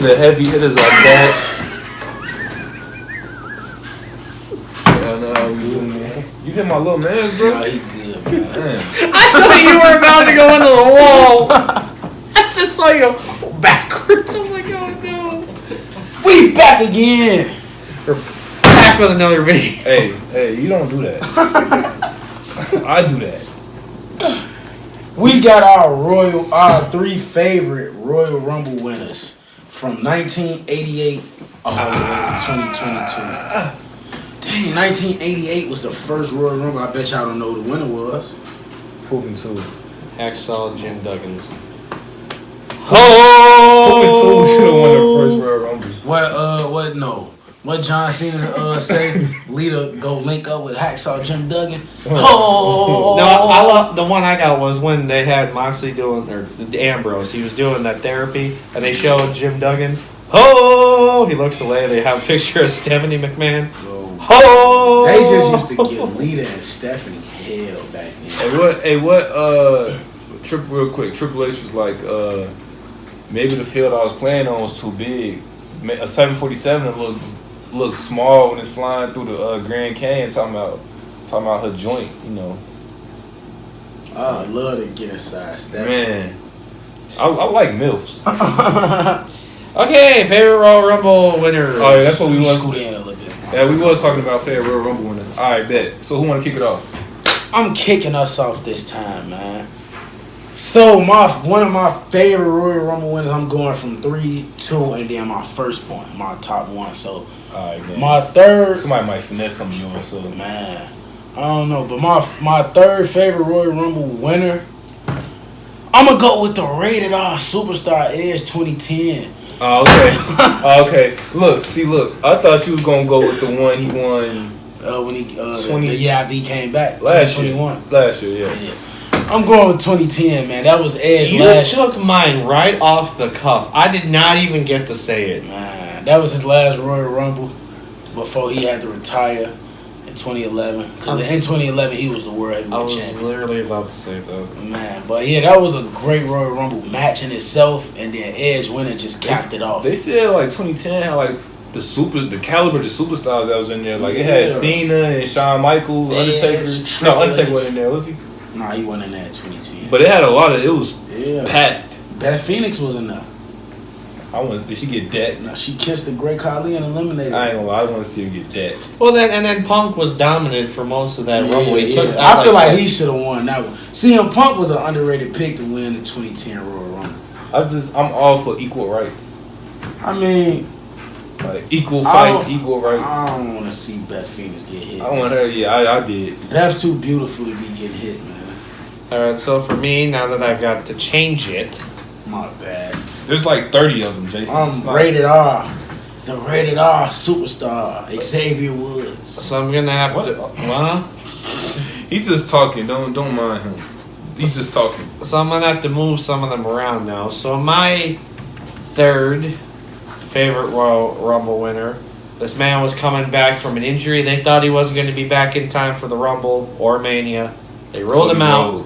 the heavy hitters are back. I know how we doing, man. You hit my little man's, bro? Nah, he good, man. I thought you were about to go into the wall. I just saw you go backwards. I'm like, oh no. We back again. We're back with another video. Hey, you don't do that. I do that. We got our three favorite Royal Rumble winners from 1988 all the way to 2022. Dang, 1988 was the first Royal Rumble. I bet y'all don't know who the winner was. Hooping too. Hacksaw Jim Duggins. Hooping too should have won the first Royal Rumble. What John Cena say? Lita go link up with Hacksaw Jim Duggan. Oh! No, I love the one I got was when they had Moxley doing or Ambrose. He was doing that therapy, and they showed Jim Duggins. Oh! He looks away. They have a picture of Stephanie McMahon. Oh! They just used to give Lita and Stephanie hell back then. Real quick, Triple H was like, maybe the field I was playing on was too big. A 747 looks small when it's flying through the Grand Canyon. Talking about her joint, you know. I love to get inside Stephanie. Man, I like MILFs. Okay, favorite Royal Rumble winners. Oh, yeah, that's what we was. Scoot in a little bit. Yeah, we was talking about favorite Royal Rumble winners. All right, bet. So who want to kick it off? I'm kicking us off this time, man. So one of my favorite Royal Rumble winners, I'm going from 3, 2, and then my first one, my top one. So All right, man. my third, Somebody might finesse some of yours. So man, I don't know, but my third favorite Royal Rumble winner, I'm gonna go with the rated R Superstar Edge 2010. Oh, okay. Okay. Look. I thought you was gonna go with the one he won When he 20 the year after he came back, last 2021. year. Last year, yeah. I'm going with 2010, man. That was Edge You last. took mine right off the cuff. I did not even get to say it. Man, that was his last Royal Rumble before he had to retire in 2011. Because in 2011 he was the world I heavyweight was champion. literally about to say that. Man, but yeah, that was a great Royal Rumble match in itself, and then Edge winning just capped it off. They said like 2010 had like the caliber of the superstars that was in there. Like it had Cena and Shawn Michaels, Undertaker. No, Undertaker wasn't in there, was he? Nah, he wasn't in there in 2010. But it had a lot of. It was packed. Beth Phoenix was in there. Did she get decked? Nah, she kissed the Great Khali and eliminated I her. ain't gonna lie. I want to see her get decked. Well, then Punk was dominant for most of that Rumble. He took I feel like he should have won that one. CM Punk was an underrated pick to win the 2010 Royal Rumble. I'm all for equal rights. I mean, Like equal fights, equal rights. I don't want to see Beth Phoenix get hit. I want her. Yeah, I did. Beth too beautiful to be getting hit, man. Alright, so for me, now that I've got to change it, My bad. There's like 30 of them, Jason. I'm rated R. The rated R superstar, Xavier Woods. so I'm gonna have to. Huh? He's just talking. Don't mind him. He's just talking. So I'm gonna have to move some of them around now. So my third favorite Royal Rumble winner. This man was coming back from an injury. They thought he wasn't going to be back in time for the Rumble or Mania. They rolled him out.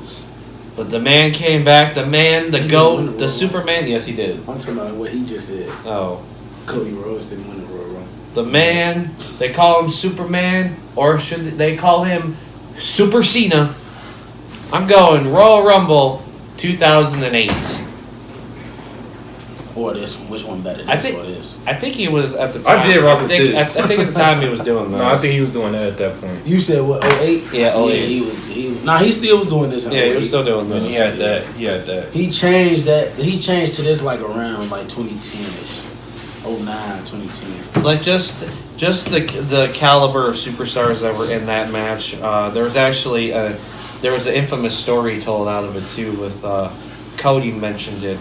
But the man came back. The man, the GOAT, the Superman. Yes, he did. I'm talking about what he just said. Oh. Cody Rhodes didn't win the Royal Rumble. The man, they call him Superman, or should they call him Super Cena? I'm going Royal Rumble 2008. Or this one. Which one better? I This think- or this? I think he was at the time. I did rock with this. I think at the time he was doing that. No, I think he was doing that at that point. You said what? 08? Yeah, 08. He was. Nah, he still was doing this. In Yeah, he 08. was still doing And that. he had that. He had that. He changed that. He changed to this like around like 2010ish, 09, 2010. Like just the caliber of superstars that were in that match. There was actually an infamous story told out of it too. With Cody mentioned it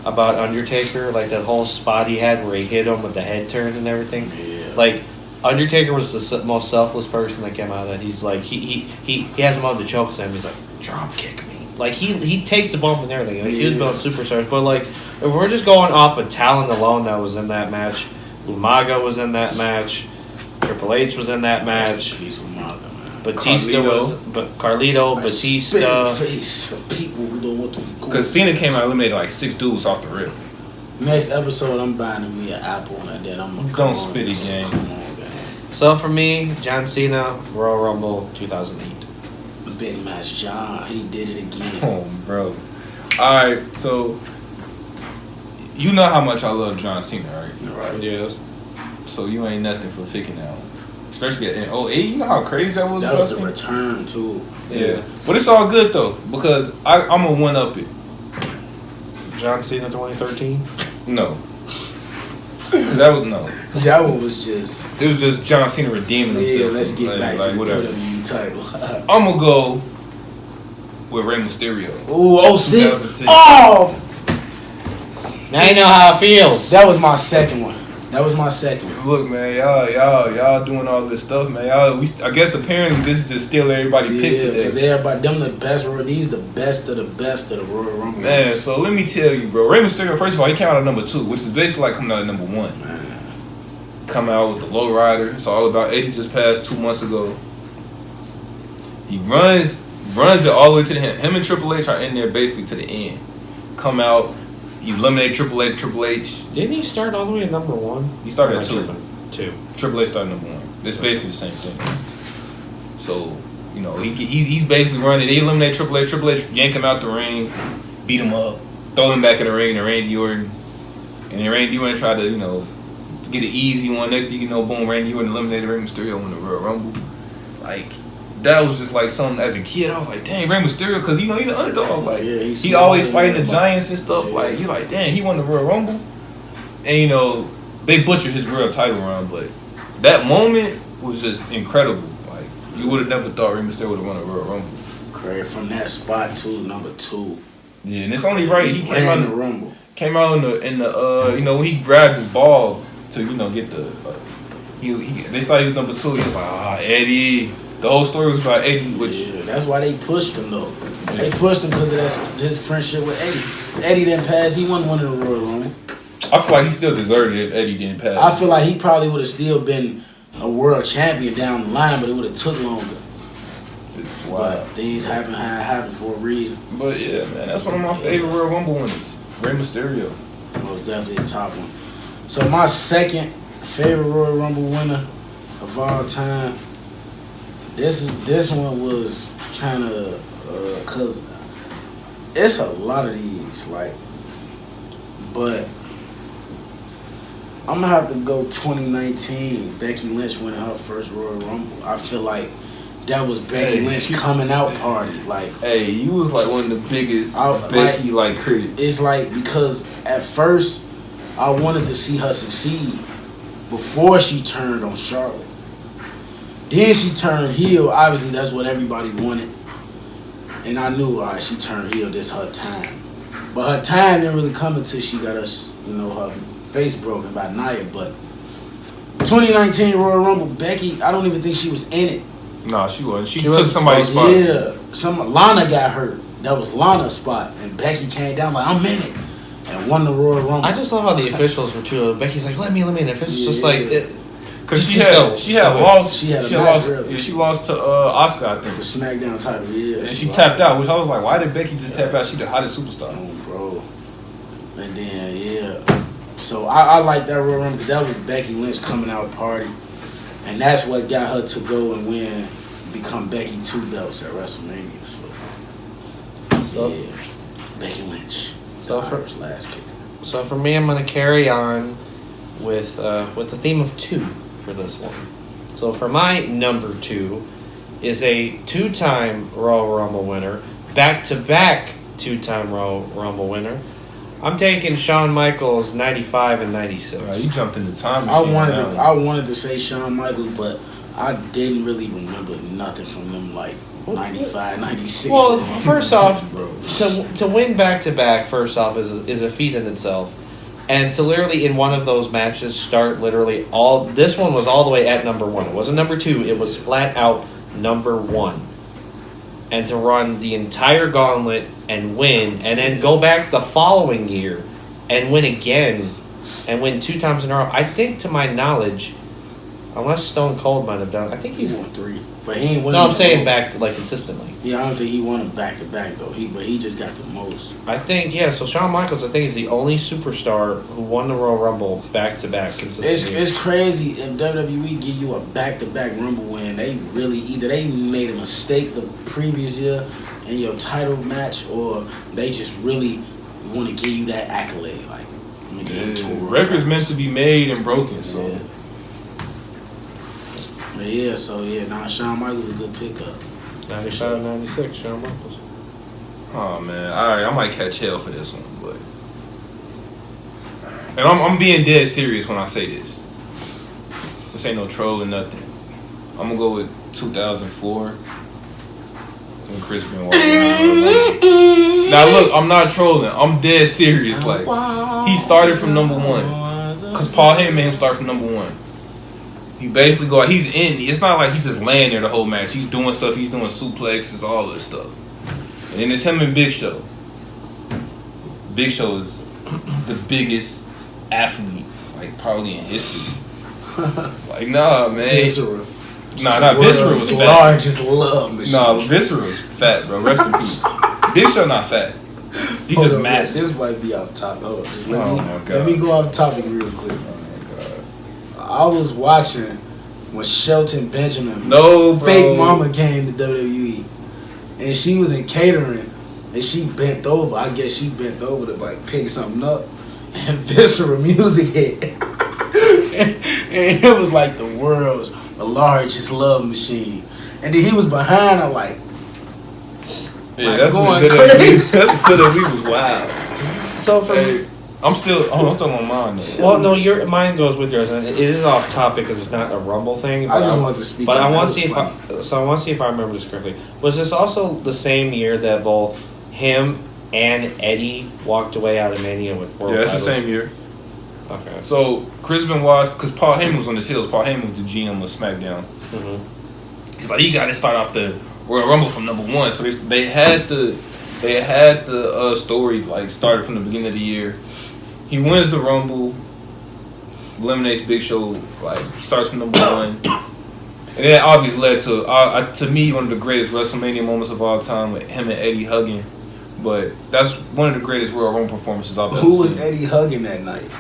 about Undertaker, like that whole spot he had where he hit him with the head turn and everything. Yeah. Like Undertaker was the most selfless person that came out of that. He's like he has him on the choke slam. He's like, drop kick me. Like he takes the bump and everything. Like, he was building superstars, but like if we're just going off of talent alone that was in that match. Umaga was in that match. Triple H was in that match. Batista Carlito. was, but Carlito, Batista. Face of people who don't want to be cool. Because Cena came out and eliminated like 6 dudes off the rip. Next episode, I'm buying me an apple and then I'm gonna Don't spit it, gang. Come on, gang. So for me, John Cena, Royal Rumble 2008. Big match, John. He did it again. Oh, bro. Alright, so you know how much I love John Cena, right? Right. Yes. So you ain't nothing for picking that one. Especially in 08, you know how crazy that was? That was the return too. Yeah. But it's all good though, because I'm gonna one up it. John Cena 2013. No. Cause that was no. That one was just. It was just John Cena redeeming himself. Yeah, let's get back to the whatever. WWE title. I'm gonna go with Rey Mysterio. Ooh, 06. 2006. Oh! Now you know how it feels. That was my second one. That was my second one. Look, man, y'all doing all this stuff, man. I guess apparently this is just still everybody picked Yeah, today. because everybody, them the best, these the best of the Royal Rumble. Man, so let me tell you, bro. Rey Mysterio, first of all, he came out at number 2, which is basically like coming out at number 1. Man. Come out with the low rider. It's all about Eddie just passed 2 months ago. He runs it all the way to the end. Him and Triple H are in there basically to the end. Come out, he eliminated Triple H. Didn't he start all the way at number 1? He started at 2. 2. Triple H started number 1. It's basically the same thing. So, you know, he's basically running. They eliminate Triple H. Triple H yank him out the ring, beat him up, throw him back in the ring to Randy Orton. And then Randy Orton tried to, you know, to get an easy one. Next thing you know, boom, Randy Orton eliminated Rey Mysterio in the Royal Rumble. Like, that was just like something as a kid. I was like, dang, Rey Mysterio, because, you know, he's the underdog. Like, Yeah, he always fighting the but- giants and stuff. Yeah. Like, you're like, dang, he won the Royal Rumble. And, you know, they butchered his real title run, but that moment was just incredible. Like, you would have never thought Rey Mysterio would have won a Royal Rumble. Craig from that spot to number 2. Yeah, and it's only right. He came ran out the Rumble. in the you know, when he grabbed his ball to, you know, get the they saw he was number 2. He was like, Eddie. The whole story was about Eddie, which Yeah, that's why they pushed him though. They pushed him because of his friendship with Eddie. If Eddie didn't pass, he wasn't winning the Royal Rumble. I feel like he still deserved it if Eddie didn't pass. I feel like he probably would have still been a world champion down the line, but it would have took longer. It's But wild. things happen for a reason. But yeah, man, that's one of my favorite Royal Rumble winners, Rey Mysterio. Most definitely a top one. So my second favorite Royal Rumble winner of all time. This one was kind of cause it's a lot of these but I'm gonna have to go 2019. Becky Lynch winning her first Royal Rumble. I feel like that was Becky Hey. Lynch coming out party. Like Hey, you was like one of the biggest I- Becky like critics. it's like because at first I wanted to see her succeed before she turned on Charlotte. Then she turned heel. Obviously, that's what everybody wanted. And I knew, all right, she turned heel. This her time. But her time didn't really come until she got her face broken by Nia. But 2019 Royal Rumble, Becky, I don't even think she was in it. Nah, she wasn't. She wasn't took somebody's spot. Yeah, Lana got hurt. That was Lana's spot, and Becky came down like, I'm in it, and won the Royal Rumble. I just love how the officials were too. Becky's like, let me. And the officials just like, Yeah. Cause Just go. she had lost. She had a match earlier. She lost to Asuka, I the think. SmackDown title, yeah. And she tapped out, which I was like, why did Becky just tap out? She the hottest superstar. Oh, bro. And then, yeah. So I like that Royal Rumble because that was Becky Lynch coming out party. And that's what got her to go and win, become Becky 2 belts at WrestleMania. So yeah. Becky Lynch. So The for- Irish last kicker. So for me, I'm gonna carry on with the theme of 2 for this one. So for my number 2 is a 2-time Royal Rumble winner, back-to-back 2-time Royal Rumble winner. I'm taking Shawn Michaels 95 and 96. Right, you jumped in the time I machine. wanted to say Shawn Michaels, but I didn't really remember nothing from them like 95, 96. Well, first off, Bro. to win back-to-back, first off, is a feat in itself. And to literally in one of those matches start literally this one was all the way at number 1. It wasn't number 2. It was flat out number 1. And to run the entire gauntlet and win, and then go back the following year and win again, and win 2 times in a row. I think, to my knowledge, Unless Stone Cold might have done. I think He he's. won 3, but he ain't won. No, I'm saying back to like consistently. Yeah, I don't think he won them back to back though. He just got the most. I think So Shawn Michaels, I think, is the only superstar who won the Royal Rumble back to back consistently. It's crazy if WWE give you a back to back Rumble win. They really either they made a mistake the previous year in your title match, or they just really want to give you that accolade. Like, records meant to be made and broken. So. Yeah. Nah, Shawn Michaels a good pickup. 95, 96, Shawn Michaels. Oh man, all right, I might catch hell for this one, but and I'm being dead serious when I say this. This ain't no troll or nothing. I'm gonna go with 2004 when Chris Benoit. Now look, I'm not trolling. I'm dead serious. Like he started from number 1, cause Paul Heyman made him start from number 1. He basically he's in. It's not like he's just laying there the whole match. He's doing stuff. He's doing suplexes, all this stuff. And then it's him and Big Show. Big Show is the biggest athlete, like probably in history. Like nah, man. Viscera. Nah, not Viscera was fat. Largest love machine. Nah, Viscera was fat, bro. Rest in peace. Big Show not fat. He's just massive. This might be off topic. Hold on. God. Let me go off topic real quick. I was watching when Shelton Benjamin, fake mama, came to WWE, and she was in catering, and she bent over. I guess she bent over to like pick something up, and Viscera music hit, and it was like the world's largest love machine. And then he was behind her like, that's going good. crazy. That's WWE was wild. So from I'm still on mine though. Well, no, mine goes with yours, and it is off topic because it's not a Rumble thing. I just wanted to speak. But I want to see if I remember this correctly. Was this also the same year that both him and Eddie walked away out of Mania with world titles? titles? The same year. Okay. So Chris Benoit, because Paul Heyman was on his heels. Paul Heyman was the GM of SmackDown. Mm-hmm. He's like, you got to start off the Royal Rumble from number 1. So they had the story like started from the beginning of the year. He wins the Rumble, eliminates Big Show. Like he starts from number 1, and that obviously led to me one of the greatest WrestleMania moments of all time with him and Eddie hugging. But that's one of the greatest Royal Rumble performances I've ever seen. Who was Eddie hugging that night?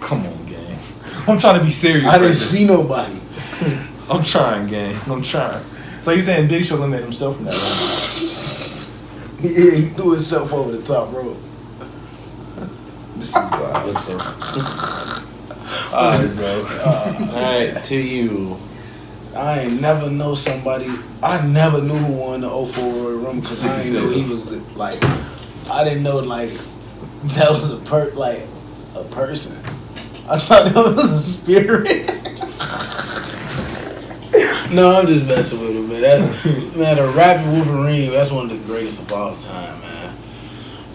Come on, gang. I'm trying to be serious. I didn't see nobody. I'm trying, gang. I'm trying. So you saying Big Show eliminated himself from that one? Yeah, he threw himself over the top rope. This is wild. Alright, bro. Alright, to you. I ain't never know somebody. I never knew who won the 04 Royal Rumble because I didn't know he was like. I didn't know like that was a person. I thought that was a spirit. No, I'm just messing with him, man. The Rapid Wolverine. That's one of the greatest of all time, man.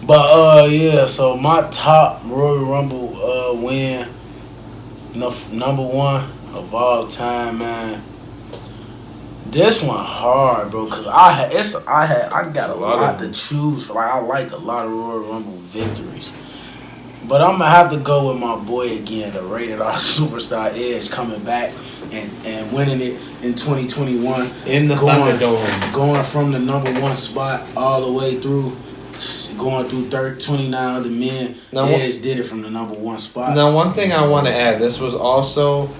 But so my top Royal Rumble win, number 1 of all time, man. This one hard, bro, cause I got a lot to choose from. Like, I like a lot of Royal Rumble victories, but I'm gonna have to go with my boy again, the Rated R Superstar Edge, coming back and winning it in 2021 in the Thunderdome, going from the number 1 spot all the way through. Going through 29 other men, Edge did it from the number 1 spot. Now, one thing I want to add, this was also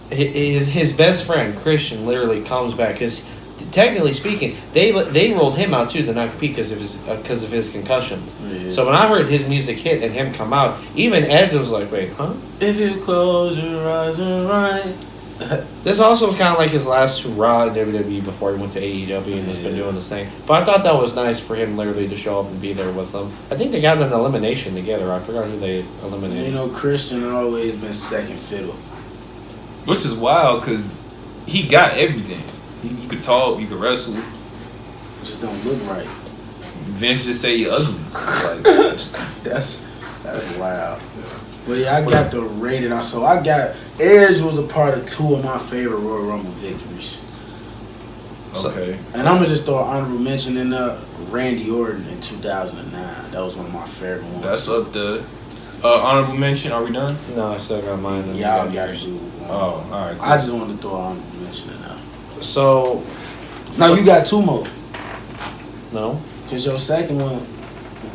his best friend Christian literally comes back because technically speaking, they rolled him out too the night because of his concussions. Yeah. So when I heard his music hit and him come out, even Edge was like, "Wait, huh?" If you close your eyes and right. This also was kind of like his last hurrah in WWE before he went to AEW and has been doing this thing. But I thought that was nice for him literally to show up and be there with them. I think they got an elimination together. I forgot who they eliminated. You know, Christian always been second fiddle. Which is wild because he got everything. He could talk, he could wrestle. Just don't look right. Vince just say he ugly. Like, that's wild. But yeah, I got the Rated R. So I got Edge was a part of 2 of my favorite Royal Rumble victories. Okay. And I'm gonna just throw an honorable mention in Randy Orton in 2009. That was one of my favorite ones. That's up the honorable mention. Are we done? No, I still got mine. Y'all gotta do Oh, all right. Cool. I just wanted to throw on mention it now. So Now you got 2 more. no. Because your second one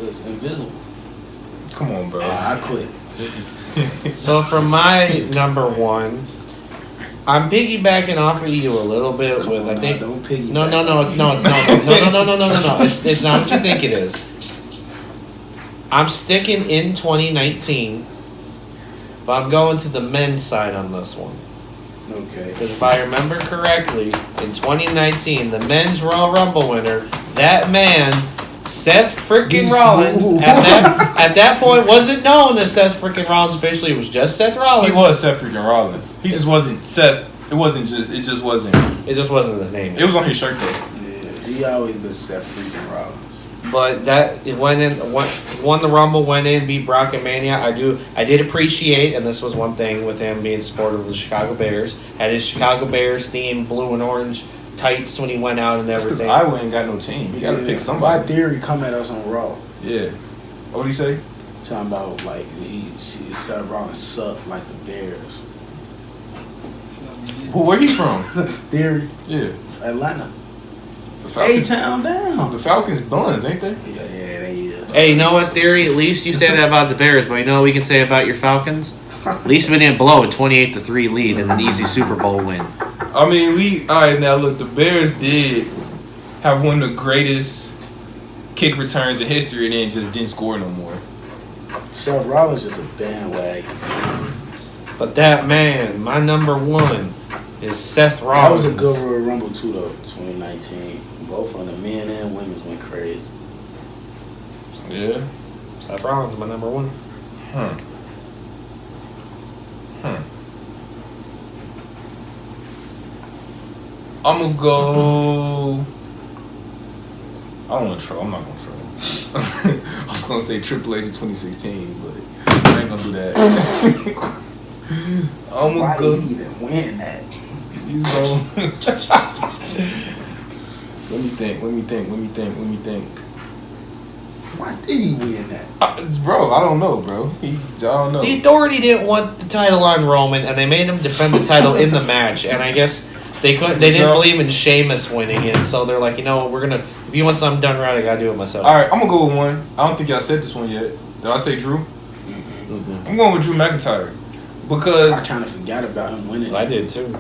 was invisible. Come on, bro. I quit. So for my number 1, I'm piggybacking off of you a little bit Come with on, I think don't piggyback. no, it's no. It's not what you think it is. I'm sticking in 2019, but I'm going to the men's side on this one. Okay. Because if I remember correctly, in 2019, the men's Royal Rumble winner, that man, Seth freaking Rollins, at that point wasn't known as Seth freaking Rollins officially. It was just Seth Rollins. He was Seth freaking Rollins. He just wasn't Seth. It just wasn't his name. It was on his shirt though. Yeah, he always been Seth freaking Rollins. But it went in, won the Rumble, went in, beat Brock at Mania. I did appreciate, and this was one thing with him being supportive of the Chicago Bears. Had his Chicago Bears themed blue and orange tights when he went out and That's because everything. Iowa ain't got no team. You got to pick My somebody. theory come at us on Raw. Yeah. What do you say? Talking about like Seth Rollins sucked like the Bears. Where he from? Theory, Yeah. Atlanta. The Falcons. A-Town down. The Falcons buns, ain't they? Yeah, they is. Hey, you know what, Theory? At least you say that about the Bears, but you know what we can say about your Falcons? At least we didn't blow a 28-3 lead and an easy Super Bowl win. I mean, all right, now look, the Bears did have one of the greatest kick returns in history and then just didn't score no more. Seth Rollins just a bandwagon. But that man, my number 1, is Seth That Rollins. was a good Royal Rumble too, though. 2019, both on the men and women's went crazy. Yeah? Seth Rollins, my number 1. Huh. I'm going to go... I don't want to troll. I'm not going to troll. I was going to say Triple H in 2016, but I ain't going to do that. I'm Why going to go... did he even win that? He's going... Let me think. Why did he win that? Bro, I don't know, bro. I don't know. The Authority didn't want the title on Roman, and they made him defend the title in the match. And I guess they didn't believe in Sheamus winning it, so they're like, you know, we're gonna. If you want something done right, I gotta do it myself. All right, I'm gonna go with one. I don't think y'all said this one yet. Did I say Drew? Mm-hmm. I'm going with Drew McIntyre because I kind of forgot about him winning. I did too.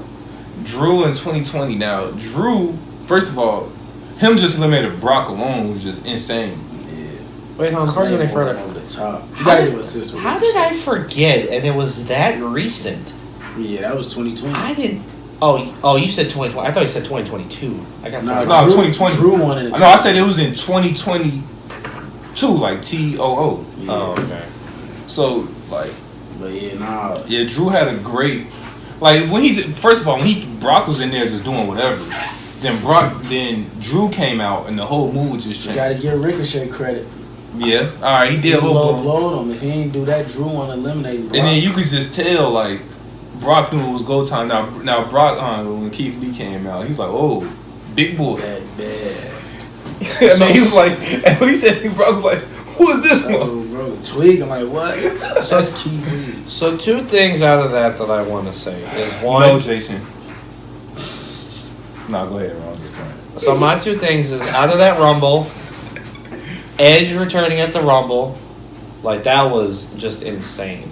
Drew in 2020. Now, Drew, first of all, him just eliminated Brock alone was just insane. Wait, hold on. Before you go any further, over the top. You How gotta did- give us this one. how did I forget? And it was that recent. Yeah, that was 2020. I didn't. Oh, you said 2020. I thought you said 2022. I got Nah, No, Drew, 2020. Drew won in the No, I said it was in 2022, like TOO. Yeah. Oh, okay. So, like, But yeah, nah. yeah, Drew had a great, like when first of all when Brock was in there just doing whatever. Then Drew came out and the whole mood just You changed. gotta give Ricochet credit. Yeah, all right, he did a He little. blowed him. If he ain't do that, Drew wanna eliminate Brock. And then you could just tell, like, Brock knew it was go time. Now Brock, when Keith Lee came out, he was like, "Oh, big boy." bad. And then he was like, and when he said, Brock was like, "Who is this one?" Oh, bro, tweaking like what? That's key. So 2 things out of that I want to say is one. No, Jason. No, go ahead, Ron. Just playing. So my 2 things is out of that Rumble, Edge returning at the Rumble, like that was just insane.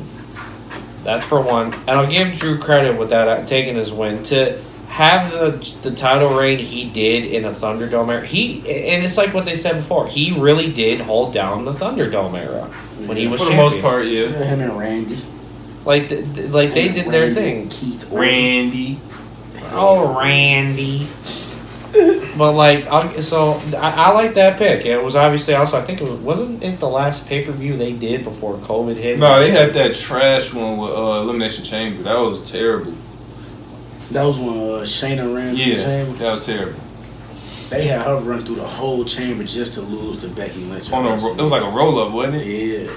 That's for one. And I'll give Drew credit with that taking his win to have the title reign he did in a Thunderdome era. And it's like what they said before. He really did hold down the Thunderdome era when he was For the champion. most part, yeah. Him and Randy. Like they did their thing. Keith Orton. Randy. Oh, Randy. But like, I like that pick. It was obviously also, I think wasn't it the last pay-per-view they did before COVID hit? No, they had that trash one with Elimination Chamber. That was terrible. That was when Shayna ran through the Yeah, chamber. that was terrible. They had her run through the whole chamber just to lose to Becky Lynch. It was like a roll-up, wasn't it? Yeah.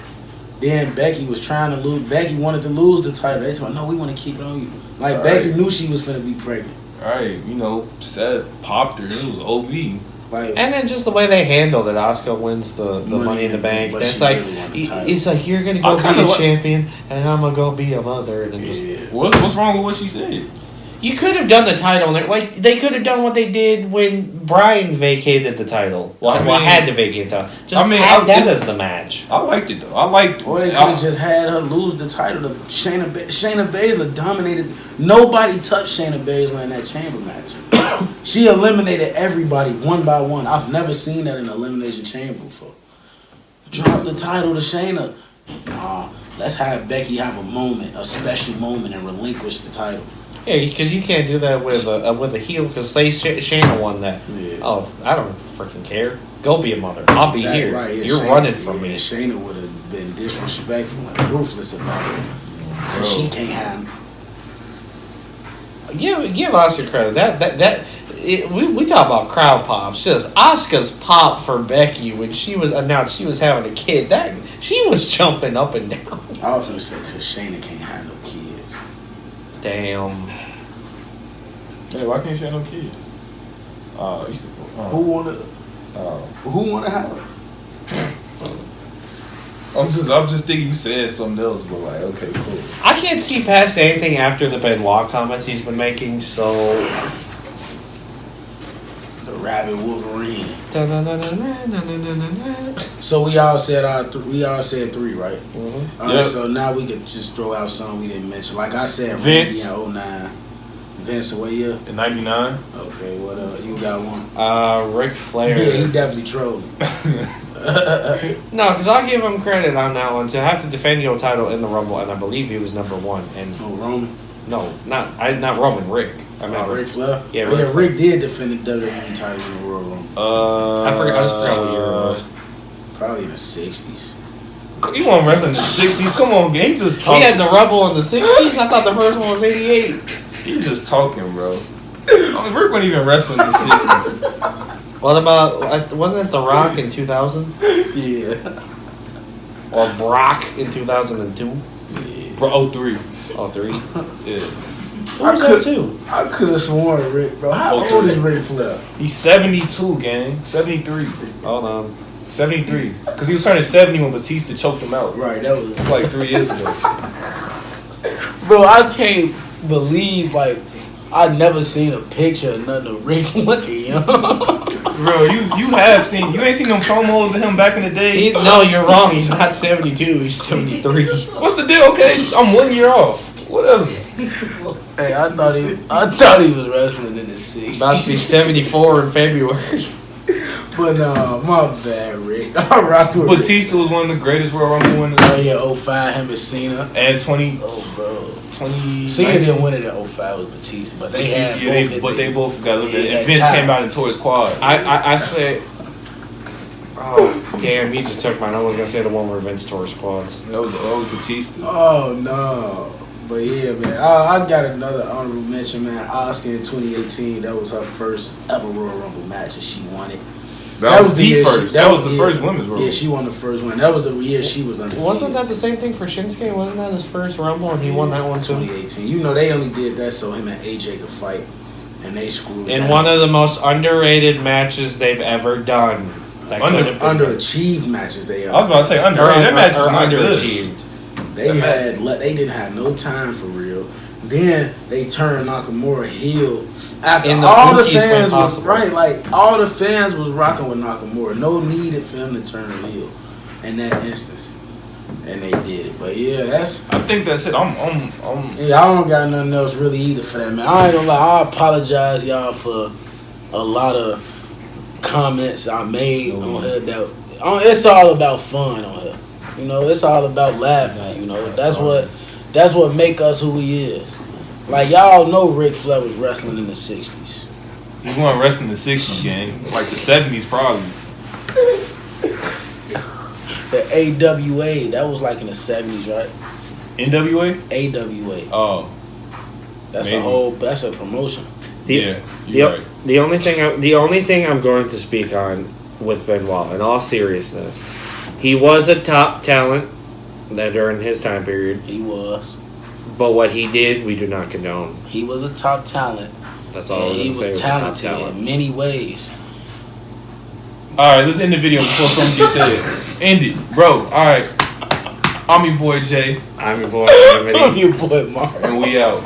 Then Becky was trying to lose. Becky wanted to lose the title. They told her, no, we want to keep it on you. Like, All Becky right. knew she was finna be pregnant. All right, Seth popped her. It was OV. Like, and then just the way they handled it, Asuka wins the Money in the Bank. but That's she like really won the title. it's like you're gonna go be a champion, and I'm gonna go be a mother, and then just What's wrong with what she said? you could have done the title, like they could have done what they did when Bryan vacated the title. Well, had to vacate the title. Just have that as the match. I liked it though. I liked. Or they could have just had her lose the title to Shayna. Shayna Baszler dominated. Nobody touched Shayna Baszler in that chamber match. She eliminated everybody one by one. I've never seen that in an elimination chamber before. Drop the title to Shayna. Nah, let's have Becky have a moment, a special moment, and relinquish the title. Yeah, because you can't do that with a heel. Because say Shayna won that. Yeah. Oh, I don't freaking care. Go be a mother. I'll be here. Right. Yeah, You're running from me. Shayna would have been disrespectful and ruthless about it. So she can't have. Give Asuka credit. We talk about crowd pops. Just Asuka's pop for Becky when she was announced she was having a kid. That she was jumping up and down. I was gonna say because Shayna can't have no kids. Damn. Hey, why can't she have no kids? Who wanna have her? I'm just thinking you said something else, but like, okay, cool. I can't see past anything after the Benoit comments he's been making, so the Rabbit Wolverine. So we all said three, right? Mm-hmm. All right, so now we could just throw out some we didn't mention. Like I said, Vince Randy in 09. Vince, what year? In 99. Okay, what you got one? Ric Flair. Yeah, he definitely trolled. No, because I'll give him credit on that one to have to defend your title in the Rumble, and I believe he was number one. And Roman? No, not Roman. Rick. I remember. Ric Flair. Yeah, Rick did defend the WWE title in the Royal Rumble. I just forgot what year it was. Probably in the 60s. You want wrestling in the 60s? Come on, gang. He just talking. We had the Rumble in the 60s. I thought the first one was 88. He's just talking, bro. Rick wasn't even wrestling in the 60s. What about, wasn't it The Rock in 2000? Yeah. Or Brock in 2002? Yeah. Bro, 03. 03? Yeah. What was that too? I could have sworn Rick, bro. How old is Ric Flair? He's 72, gang. 73. Hold on. 73. Because he was turning 70 when Batista choked him out. Right, that was like 3 years ago. Bro, I can't believe, like, I never seen a picture of nothing of Rick looking young. Bro, you have seen, you ain't seen them promos of him back in the day? No, you're wrong. He's not 72. He's 73. What's the deal? Okay, I'm 1 year off. Whatever. Hey, I thought he was wrestling in the 60s. About to be 74 in February. But my bad, Rick. I rock with Batista was one of the greatest Royal Rumble winners. Oh yeah, 05, him and Cena. And 20. Oh bro. 20. Cena didn't win it in 05 with Batista, but they had they both got a little bit. And Vince came out and tore his quad. I said, oh damn, he just took mine. I was gonna say the one where Vince tore his quads. That was Batista. Oh no. But yeah, man, I got another honorable mention, man. Asuka in 2018, that was her first ever Royal Rumble match, and she won it. That was the first. That was the first women's Rumble. Yeah, she won the first one. That was the year she was undefeated. Wasn't that the same thing for Shinsuke? Wasn't that his first Rumble and he won that one too? 2018. You know, they only did that so him and AJ could fight, and they screwed. In one of the most underrated matches they've ever done. Underachieved matches they ever. I was about to say underrated. That match was underachieved. They didn't have no time for real. Then they turned Nakamura heel after all the fans was all the fans was rocking with Nakamura. No needed for him to turn heel in that instance, and they did it. But yeah, I think that's it. I don't got nothing else really either for that, man. I ain't gonna lie. I apologize y'all for a lot of comments I made on here. It's all about fun on here. You know, it's all about laughing. You know, that's what make us who he is. Like y'all know, Ric Flair was wrestling in the '60s. He wasn't wrestling in the '60s, gang. Like the '70s, probably. The AWA, that was like in the '70s, right? NWA. AWA. Oh, that's a promotion. You're right. The only thing I'm going to speak on with Benoit, in all seriousness. He was a top talent during his time period. He was. But what he did, we do not condone. He was a top talent. That's all. He was talented in many ways. All right, let's end the video before something gets said. End it, bro. All right. I'm your boy Jay. I'm your boy. I'm your boy Mark. And we out.